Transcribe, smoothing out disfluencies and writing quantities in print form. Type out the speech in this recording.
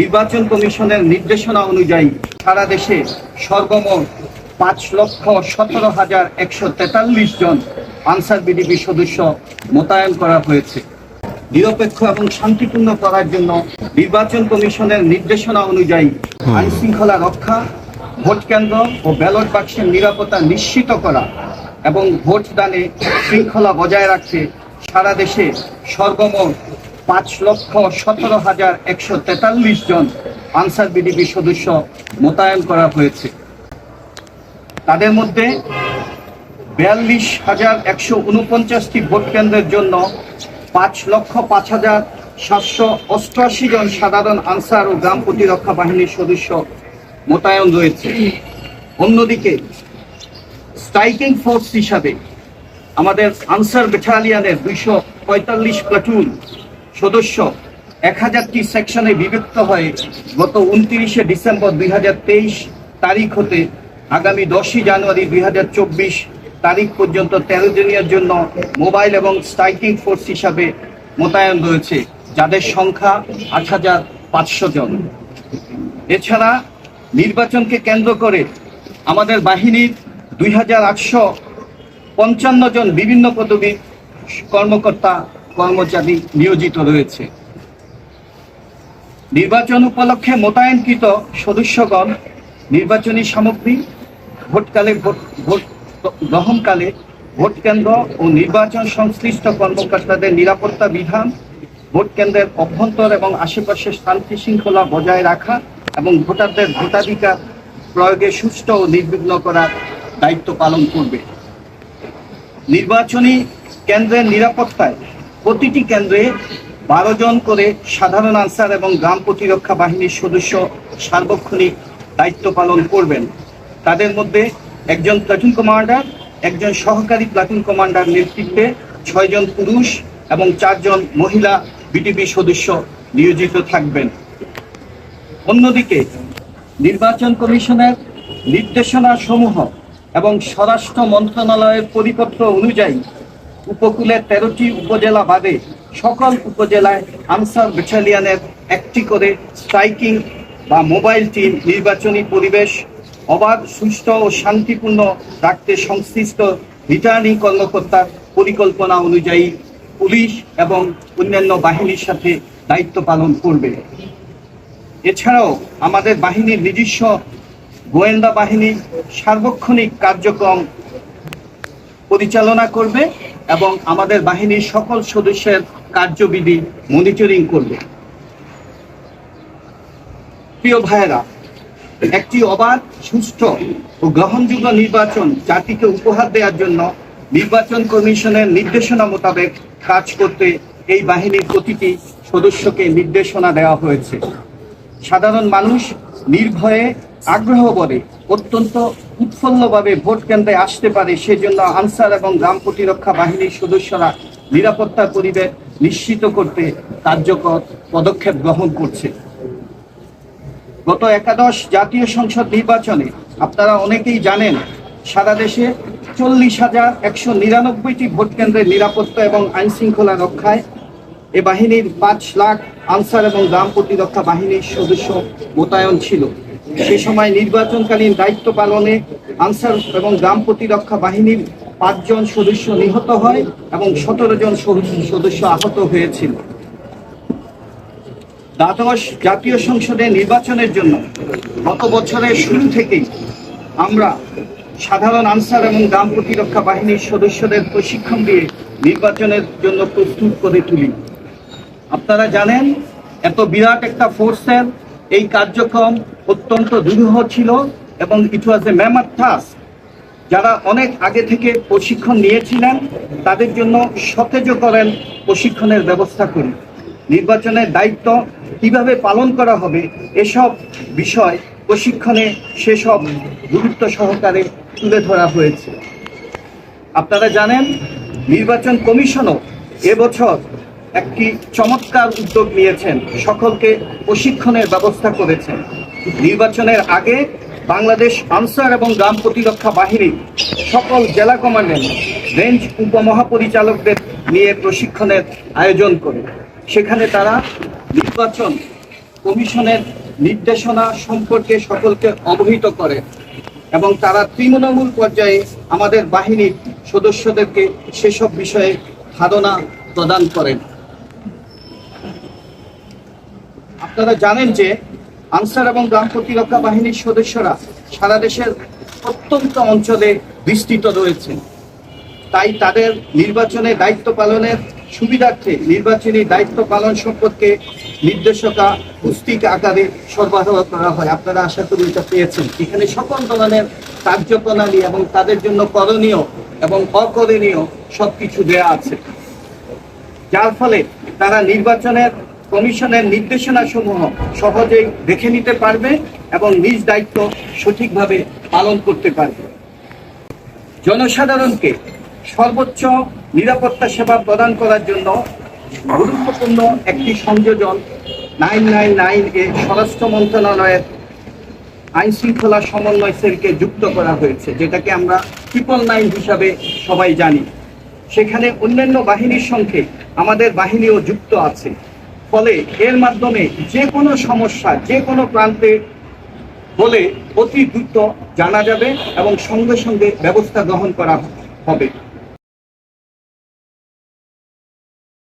নির্বাচন কমিশনের নির্দেশনা অনুযায়ী সারা দেশে সর্বমোট 5,17,143 জন আনসার বিডিপি সদস্য মোতায়েন করা হয়েছে। নিরপেক্ষ এবং শান্তিপূর্ণ করার জন্য নির্বাচন কমিশনের নির্দেশনা অনুযায়ী আইন শৃঙ্খলা রক্ষা, ভোট কেন্দ্র ও ব্যালট বাক্সের নিরাপত্তা নিশ্চিত করা এবং ভোটদানে শৃঙ্খলা বজায় রাখতে সারা দেশে সর্বমোট 5,17,143 জন আনসার বিডিপি সদস্য মোতায়েন করা হয়েছে। তাদের মধ্যে 42,149টি ভোট কেন্দ্রের জন্য 5,05,788 জন সাধারণ আনসার ও গ্রাম প্রতিরক্ষা বাহিনীর সদস্য মোতায়েন রয়েছে। অন্যদিকে স্ট্রাইকিং ফোর্স হিসাবে আমাদের আনসার ব্যাটালিয়নের 245 প্লাটুন সদস্য 1000টি সেকশনে বিভক্ত হয়ে গত 29শে ডিসেম্বর 2023 তারিখ হতে আগামী 10ই জানুয়ারি 2024 তারিখ পর্যন্ত 13 দিনের জন্য মোবাইল এবং স্ট্রাইকিং ফোর্স হিসাবে মোতায়েন রয়েছে, যাদের সংখ্যা 8,500 জন। এছাড়া নির্বাচনকে কেন্দ্র করে আমাদের বাহিনীর 2,855 জন বিভিন্ন পদবীর কর্মকর্তা কর্মচারী নিয়োজিত রয়েছে। নির্বাচন উপলক্ষে মোতায়েনকৃত সদস্যগণ নির্বাচনী সামগ্রী, ভোট গ্রহণকালে ভোট কেন্দ্র ও নির্বাচন সংশ্লিষ্ট কর্মকর্তাদের নিরাপত্তা বিধান, ভোট কেন্দ্রের অভ্যন্তর এবং আশেপাশে শান্তি শৃঙ্খলা বজায় রাখা এবং ভোটারদের ভোটাধিকার প্রয়োগে সুষ্ঠু ও নির্বিঘ্ন করার দায়িত্ব পালন করবে। নির্বাচনী কেন্দ্রের নিরাপত্তায় প্রতিটি কেন্দ্রে 12 জন করে সাধারণ আনসার এবং গ্রাম প্রতিরক্ষা বাহিনীর সদস্য সার্বক্ষণিক দায়িত্ব পালন করবেন। তাদের মধ্যে একজন প্লাটুন কমান্ডার, একজন সহকারী প্লাটুন কমান্ডার নেতৃত্বে 6 জন পুরুষ এবং 4 জন মহিলা বিডিপি সদস্য নিয়োজিত থাকবেন। অন্যদিকে নির্বাচন কমিশনের নির্দেশনা সমূহ এবং স্বরাষ্ট্র মন্ত্রণালয়ের পরিপত্র অনুযায়ী উপকূলের 13টি উপজেলা বাদে সকল উপজেলায় আনসার ব্যাটালিয়নের একটি করে স্ট্রাইকিং বা মোবাইল টিম নির্বাচনী পরিবেশ অবাধ, সুষ্ঠু ও শান্তিপূর্ণ রাখতে সংশ্লিষ্ট রিটার্নিং কর্মকর্তার পরিকল্পনা অনুযায়ী পুলিশ এবং অন্যান্য বাহিনীর সাথে দায়িত্ব পালন করবে। এছাড়াও আমাদের বাহিনীর নিজস্ব গোয়েন্দা বাহিনী সার্বক্ষণিক কার্যক্রম পরিচালনা করবে এবং আমাদের বাহিনীর সকল সদস্যের কার্যবিধি মনিটরিং করবে। প্রিয় ভাইয়েরা, একটি অবাধ, সুষ্ঠু ও গ্রহণযোগ্য নির্বাচন জাতিকে উপহার দেওয়ার জন্য নির্বাচন কমিশনের নির্দেশনা মোতাবেক কাজ করতে এই বাহিনীর প্রতিটি সদস্যকে নির্দেশনা দেওয়া হয়েছে। সাধারণ মানুষ নির্ভয়ে আগ্রহ বলে অত্যন্ত উৎফুল্লভাবে ভোট কেন্দ্রে আসতে পারে, সেজন্য আনসার এবং গ্রাম প্রতিরক্ষা বাহিনীর সদস্যরা নিরাপত্তার পরিবেশ নিশ্চিত করতে কার্যকর পদক্ষেপ গ্রহণ করছে। গত একাদশ জাতীয় সংসদ নির্বাচনে আপনারা অনেকেই জানেন, সারা দেশে 40,199টি ভোট কেন্দ্রের নিরাপত্তা এবং আইন শৃঙ্খলা রক্ষায় এ বাহিনীর 5 লাখ আনসার এবং গ্রাম প্রতিরক্ষা বাহিনীর সদস্য মোতায়েন ছিল। সে সময় নির্বাচনকালীন দায়িত্ব পালনে আনসার এবং গ্রাম প্রতিরক্ষা বাহিনীর 5 জন সদস্য নিহত হয় এবং 17 জন সদস্য আহত হয়েছিল। দ্বাদশ জাতীয় সংসদের নির্বাচনের জন্য গত বছরের শুরু থেকেই আমরা সাধারণ আনসার এবং গ্রাম প্রতিরক্ষা বাহিনীর সদস্যদের প্রশিক্ষণ দিয়ে নির্বাচনের জন্য প্রস্তুত করে তুলি। আপনারা জানেন, এত বিরাট একটা ফোর্সের এই কার্যক্রম অত্যন্ত দুরূহ ছিল এবং ইট ওয়াজ এ ম্যামথ টাস্ক। যারা অনেক আগে থেকে প্রশিক্ষণ নিয়েছিলেন তাদের জন্য সতেজ করেন প্রশিক্ষণের ব্যবস্থা করি। নির্বাচনের দায়িত্ব কিভাবে পালন করা হবে এসব বিষয় প্রশিক্ষণে সেসব গুরুত্ব সহকারে তুলে ধরা হয়েছে। আপনারা জানেন, নির্বাচন কমিশনও এবছর একটি চমৎকার উদ্যোগ নিয়েছেন, সকলকে প্রশিক্ষণের ব্যবস্থা করেছেন। নির্বাচনের আগে বাংলাদেশ আনসার এবং গ্রাম প্রতিরক্ষা বাহিনী সকল জেলা কমান্ড্যান্ট, রেঞ্জ উপমহাপরিচালকদের নিয়ে প্রশিক্ষণের আয়োজন করে। সেখানে তারা নির্বাচন কমিশনের নির্দেশনা সম্পর্কে সকলকে অবহিত করে এবং তারা তৃণমূল পর্যায়ে আমাদের বাহিনীর সদস্যদেরকে সেসব বিষয়ে ধারণা প্রদান করেন। আপনারা জানেন যে আনসার এবং গ্রাম প্রতিরক্ষা বাহিনীর সদস্যরা সারা দেশের প্রত্যন্ত অঞ্চলে বিস্তৃত রয়েছে। তাই তাদের নির্বাচনে দায়িত্ব পালনের সুবিধার্থে নির্বাচনী দায়িত্ব পালন সম্পর্কে নির্দেশিকা পুস্তিক আকারে সরবরাহ করা হয়। আপনারা আশা করি এটা পেয়েছেন। এখানে সকল ধরনের কার্যপ্রণালী এবং তাদের জন্য করণীয় এবং অকরণীয় সবকিছু দেয়া আছে, যার ফলে তারা নির্বাচনের কমিশনের নির্দেশনা সমূহ সহজেই দেখে নিতে পারবে এবং নিজ দায়িত্ব সঠিকভাবে পালন করতে পারবে। জনসাধারণকে সর্বোচ্চ নিরাপত্তা সেবা প্রদান করার জন্য গুরুত্বপূর্ণ একটি সংযোজন 999 এ স্বরাষ্ট্র মন্ত্রণালয়ের আইন শৃঙ্খলা সমন্বয় সেলকে যুক্ত করা হয়েছে, যেটাকে আমরা 999 হিসাবে সবাই জানি। সেখানে অন্যান্য বাহিনীর সঙ্গে আমাদের বাহিনীও যুক্ত আছে। ফলে এর মাধ্যমে যে কোনো সমস্যা যে কোনো প্রান্তে হলে অতি দ্রুত জানা যাবে এবং সঙ্গে সঙ্গে ব্যবস্থা গ্রহণ করা হবে।